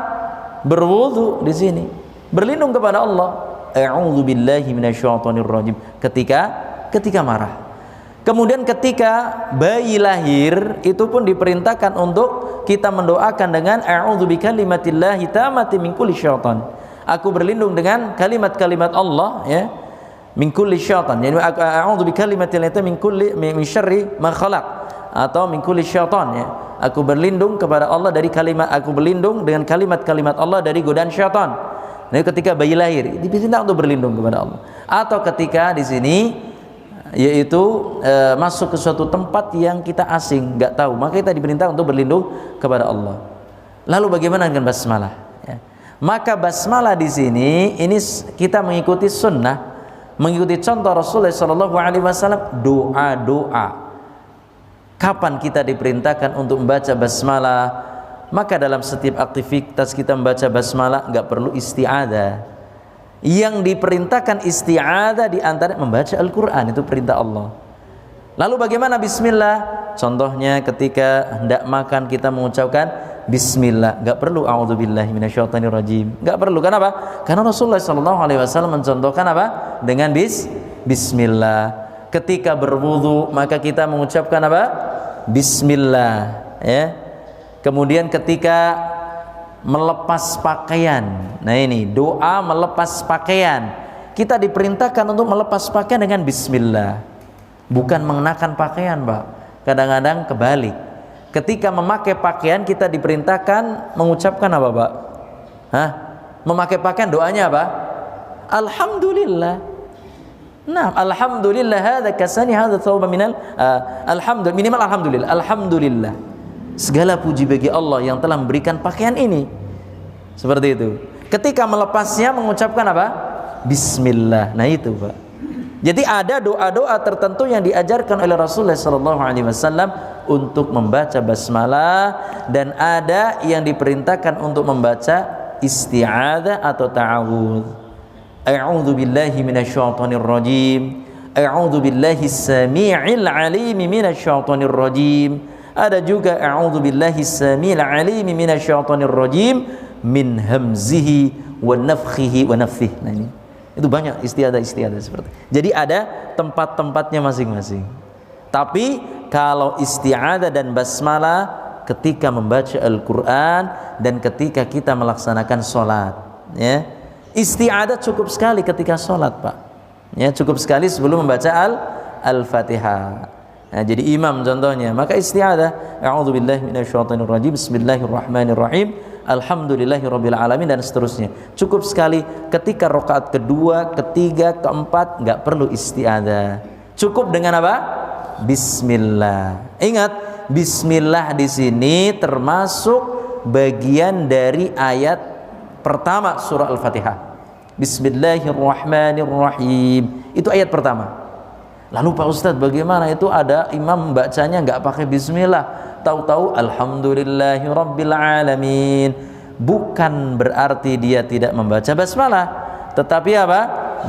berwudu di sini, berlindung kepada Allah. A'udzubillahi minasyaitonir rajim. Ketika marah. Kemudian ketika bayi lahir, itu pun diperintahkan untuk kita mendoakan dengan a'udzubikalimatillahi tammati min kulli syaitan. Aku berlindung dengan kalimat-kalimat Allah, ya, min kulli syaitan. Jadi a'udzubikalimatillahi min syarri ma khalaq, atau min kulli syaitan, ya. Aku berlindung kepada Allah dari kalimat, aku berlindung dengan kalimat-kalimat Allah dari godaan syaitan. Nah, ketika bayi lahir diperintah untuk berlindung kepada Allah. Atau ketika di sini yaitu masuk ke suatu tempat yang kita asing, nggak tahu, maka kita diperintah untuk berlindung kepada Allah. Lalu bagaimana dengan basmalah? Ya. Maka basmalah di sini ini kita mengikuti sunnah, mengikuti contoh Rasulullah SAW, doa-doa. Kapan kita diperintahkan untuk membaca basmalah? Maka dalam setiap aktivitas kita membaca basmalah nggak perlu isti'adzah. Yang diperintahkan isti'adzah di antara membaca Al-Quran, itu perintah Allah. Lalu bagaimana bismillah? Contohnya ketika hendak makan kita mengucapkan bismillah, enggak perlu a'udzubillahi minasyaitonir rajim. Enggak perlu. Kenapa? Karena Rasulullah SAW mencontohkan apa? Dengan bismillah. Ketika berwudu maka kita mengucapkan apa? Bismillah, ya. Kemudian ketika melepas pakaian, nah ini doa melepas pakaian, kita diperintahkan untuk melepas pakaian dengan bismillah, bukan mengenakan pakaian, Pak. Kadang-kadang kebalik, ketika memakai pakaian kita diperintahkan mengucapkan apa, Pak? Memakai pakaian doanya apa? Alhamdulillah. Nah, alhamdulillah hadza kasani hadza thawba minal alhamdulillah, minimal alhamdulillah. Alhamdulillah, segala puji bagi Allah yang telah memberikan pakaian ini. Seperti itu. Ketika melepasnya mengucapkan apa? Bismillah. Nah itu, Pak. Jadi ada doa-doa tertentu yang diajarkan oleh Rasulullah SAW untuk membaca basmalah, dan ada yang diperintahkan untuk membaca isti'adzah atau ta'awudz. A'udzu billahi minasyaitonir rajim. A'udzu billahi as-sami'il 'alim minasyaitonir rajim. Ada juga a'udzubillahi as-sami'il 'alim minasyaitonir rajim min hamzihi wa nafthihi wa nafthihi. Nah ini itu banyak istiadah seperti. Jadi ada tempat-tempatnya masing-masing. Tapi kalau istiadah dan basmalah ketika membaca Al-Qur'an dan ketika kita melaksanakan sholat, ya. Istiadah cukup sekali ketika sholat, Pak. Ya, cukup sekali sebelum membaca Al-Fatihah. Nah, jadi imam contohnya, maka isti'adzah, a'udzubillahi minasyaitonir rajim, bismillahirrahmanirrahim, alhamdulillahirabbil alamin, dan seterusnya. Cukup sekali. Ketika rakaat kedua, ketiga, keempat enggak perlu isti'adzah. Cukup dengan apa? Bismillah. Ingat, bismillah di sini termasuk bagian dari ayat pertama surah Al-Fatihah. Bismillahirrahmanirrahim. Itu ayat pertama. Lalu Pak Ustadz, bagaimana itu ada imam bacanya nggak pakai bismillah, tahu-tahu alhamdulillahi rabbil alamin? Bukan berarti dia tidak membaca basmalah, tetapi apa?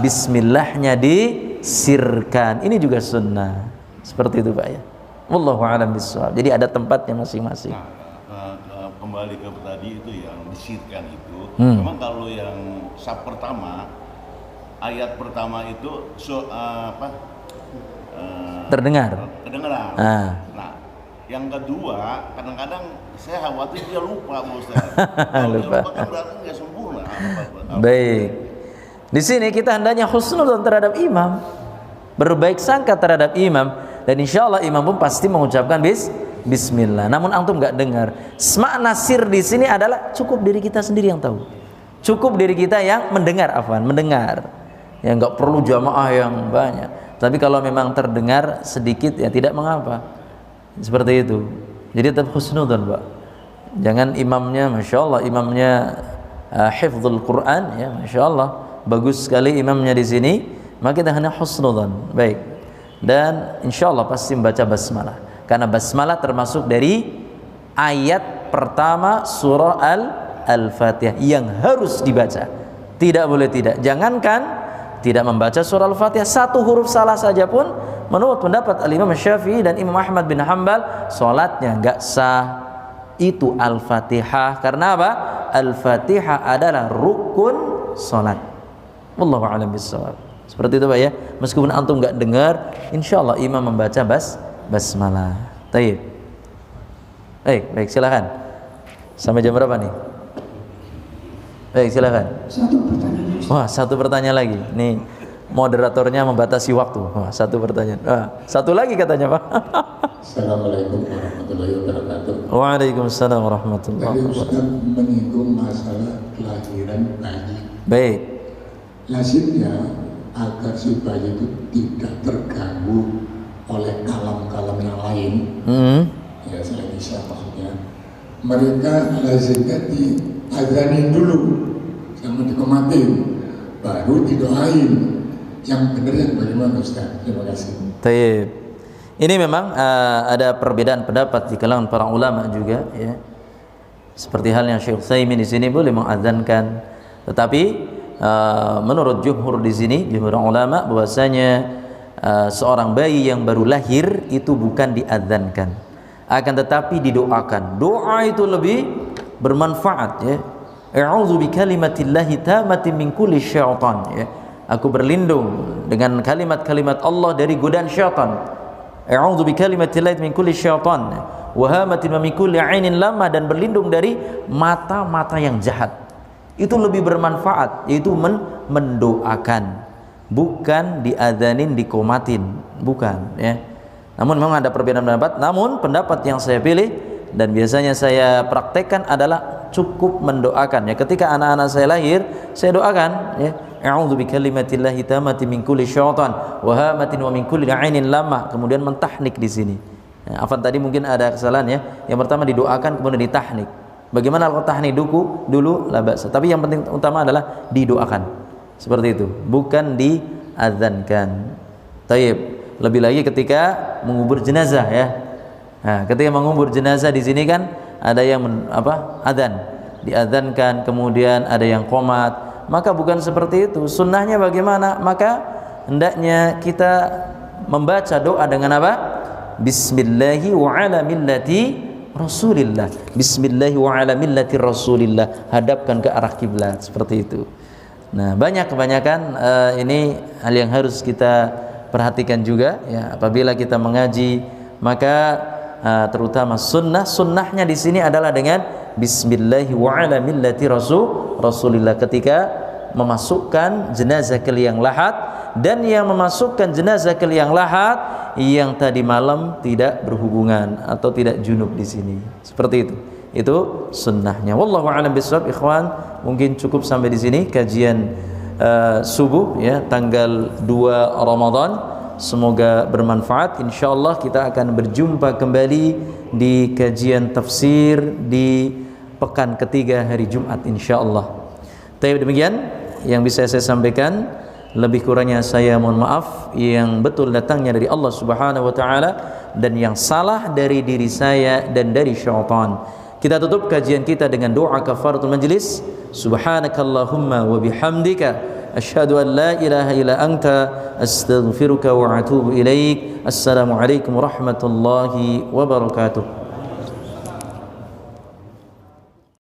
Bismillahnya disirkan. Ini juga sunnah. Seperti itu, Pak, ya. Wallahu a'lam bishawab. Jadi ada tempatnya masing-masing. Kembali ke tadi itu yang disirkan itu. Memang kalau yang sab pertama, ayat pertama itu terdengar. Nah, yang kedua kadang-kadang saya khawatir dia lupa, Pak Ustaz. Kalau lupa kan berarti nggak sempurna. Baik. Di sini kita hendaknya husnuzon terhadap imam, berbaik sangka terhadap imam, dan insya Allah imam pun pasti mengucapkan bismillah. Namun antum nggak dengar. Makna sir di sini adalah cukup diri kita sendiri yang tahu. Cukup diri kita yang mendengar, mendengar. Ya, nggak perlu jamaah yang banyak. Tapi kalau memang terdengar sedikit ya tidak mengapa. Seperti itu. Jadi tetap husnudzon, Pak. Jangan imamnya, masya Allah, imamnya hifdzul Quran, ya, masya Allah, bagus sekali imamnya di sini, maka kita hanya husnudzon, baik. Dan insya Allah pasti membaca basmalah, karena basmalah termasuk dari ayat pertama surah Al-Fatihah yang harus dibaca. Tidak boleh tidak. Jangankan tidak membaca surah Al-Fatihah, satu huruf salah saja pun menurut pendapat Al-Imam Syafi'i dan Imam Ahmad bin Hanbal salatnya enggak sah. Itu Al-Fatihah. Karena apa? Al-Fatihah adalah rukun salat. Wallahu a'lam bishawab. Seperti itu Pak ya. Meskipun antum enggak dengar, insyaallah imam membaca basmalah. Baik. Baik, silakan. Sampai jam berapa nih? Baik, silakan. Satu pertanyaan. Wah, satu pertanyaan lagi. Nih, moderatornya membatasi waktu. Wah, satu pertanyaan. Wah, satu lagi katanya, Pak. Assalamualaikum warahmatullahi wabarakatuh. Waalaikumsalam warahmatullahi Tadi wabarakatuh. Ustaz menyinggung masalah kelahiran bayi. Baik. Lazimnya agar si bayi itu tidak terganggu oleh kalam-kalam yang lain, ya selain Isya maksudnya, mereka lazimnya diazanin dulu sama dikomatin, baru didoain. Yang benar yang bagaimana Ustaz? Terima kasih. Baik. Ini memang ada perbedaan pendapat di kalangan para ulama juga, ya. Seperti halnya Syekh Utsaimin di sini boleh mengadzankan, tetapi menurut jumhur di sini, jumhur ulama, bahwasanya seorang bayi yang baru lahir itu bukan diadzankan, akan tetapi didoakan. Doa itu lebih bermanfaat, ya. A'udzu bikalimatillahi tammatin min kulli syaitan, ya. Aku berlindung dengan kalimat-kalimat Allah dari godaan syaitan. A'udzu bikalimatillahi min kulli syaitan wa hamatin wa min kulli 'ainin lamah, dan berlindung dari mata-mata yang jahat. Itu lebih bermanfaat, yaitu mendoakan, bukan diadzanin, dikomatin, bukan, ya. Namun memang ada perbedaan pendapat. Namun pendapat yang saya pilih dan biasanya saya praktekkan adalah cukup mendoakan, ya. Ketika anak-anak saya lahir, saya doakan, ya. A'udzu bikalimatillahi tammati min kulli syaitan wa hamatin wa min kulli 'ainin lamah. Kemudian mentahnik di sini. Ya, afan tadi mungkin ada kesalahan, ya. Yang pertama didoakan, kemudian ditahnik. Bagaimana kalau tahnik dulu la ba'sa. Tapi yang penting utama adalah didoakan. Seperti itu, bukan diadzankan. Taib. Lebih lagi ketika mengubur jenazah, ya. Nah, ketika mengubur jenazah di sini kan ada yang adzan, diadzankan, kemudian ada yang qomat. Maka bukan seperti itu. Sunnahnya bagaimana? Maka hendaknya kita membaca doa dengan apa? Bismillahi wa ala millati Rasulillah. Bismillahi wa ala millati Rasulillah. Hadapkan ke arah kiblat, seperti itu. Nah, kebanyakan ini hal yang harus kita perhatikan juga, ya. Apabila kita mengaji, maka terutama sunnahnya di sini adalah dengan Bismillahi wa ala millati Rasulillah ketika memasukkan jenazah ke liang lahat, dan yang memasukkan jenazah ke liang lahat yang tadi malam tidak berhubungan atau tidak junub di sini. Seperti itu. Itu sunnahnya. Wallahu a'lam bishawab. Ikhwan, mungkin cukup sampai di sini kajian subuh, ya, tanggal 2 Ramadan. Semoga bermanfaat. Insyaallah kita akan berjumpa kembali di kajian tafsir di pekan ketiga hari Jumat insyaallah. Tapi demikian yang bisa saya sampaikan, lebih kurangnya saya mohon maaf. Yang betul datangnya dari Allah Subhanahu wa taala, dan yang salah dari diri saya dan dari syaitan. Kita tutup kajian kita dengan doa kafaratul majlis. Subhanakallahumma wa bihamdika asyhadu an la ilaha illa anta astaghfiruka wa atubu ilaik. Assalamualaikum warahmatullahi wabarakatuh.